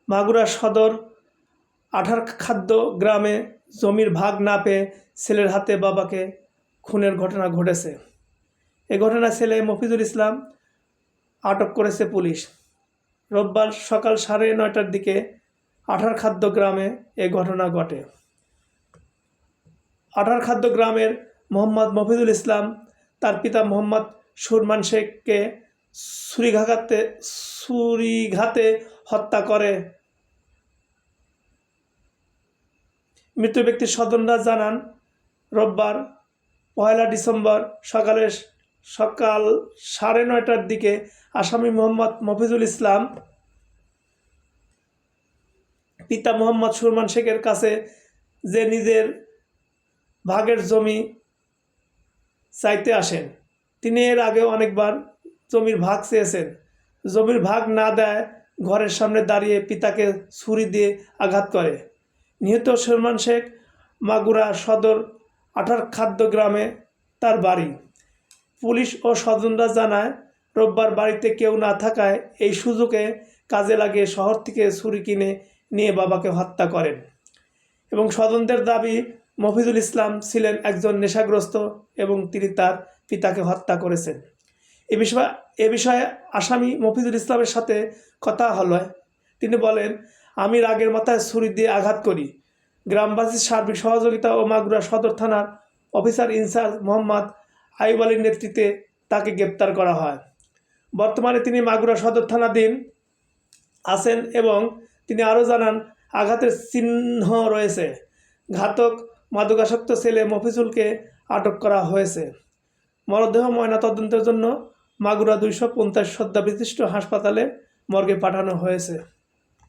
মাগুরা সদর আঠারখাদ্য গ্রামে জমির ভাগ না পেয়ে ছেলের হাতে বাবাকে খুনের ঘটনা ঘটেছে। এ ঘটনায় ছেলে মফিজুল ইসলাম আটক করেছে পুলিশ। রোববার সকাল 9:30টার দিকে আঠারখাদ্য গ্রামে এ ঘটনা ঘটে। আঠারখাদ্য গ্রামের মোহাম্মদ মফিজুল ইসলাম তার পিতা মোহাম্মদ সুরমান শেখকে ছুরিঘাতে হত্যা করে। মৃত ব্যক্তির স্বজনরা জানান, রোববার 1 ডিসেম্বর সকাল 9:30টার দিকে আসামি মোহাম্মদ মফিজুল ইসলাম পিতা মোহাম্মদ সুরমান শেখের কাছে যে নিজের ভাগের জমি চাইতে আসেন। তিনি এর আগেও অনেকবার জমির ভাগ চেয়েছেন। জমির ভাগ না দেয় ঘরের সামনে দাঁড়িয়ে পিতাকে ছুরি দিয়ে আঘাত করে। নিহত সুরমান শেখ মাগুরা সদর আঠারখাদ্য গ্রামে তার বাড়ি। পুলিশ ও স্বজনরা জানায়, রোববার বাড়িতে কেউ না থাকায় এই সুযোগে কাজে লাগিয়ে শহর থেকে ছুরি কিনে নিয়ে বাবাকে হত্যা করেন। এবং স্বজনদের দাবি, মফিজুল ইসলাম ছিলেন একজন নেশাগ্রস্ত এবং তিনি তার পিতাকে হত্যা করেছেন। এ বিষয়ে আসামি মফিজুল ইসলামের সাথে কথা হলে তিনি বলেন, আমি রাগের মাথায় ছুরি দিয়ে আঘাত করি। গ্রামবাসীর সার্বিক সহযোগিতা ও মাগুরা সদর থানার অফিসার ইনচার্জ মোহাম্মদ আইয়ুব আলীর নেতৃত্বে তাকে গ্রেপ্তার করা হয়। বর্তমানে তিনি মাগুরা সদর থানাধীন আছেন এবং তিনি আরও জানান, আঘাতের চিহ্ন রয়েছে। ঘাতক মাদকাসক্ত ছেলে মফিজুলকে আটক করা হয়েছে। মরদেহ ময়নাতদন্তের জন্য মাগুরা 250 শয্যা বিশিষ্ট হাসপাতালে মর্গে পাঠানো হয়েছে।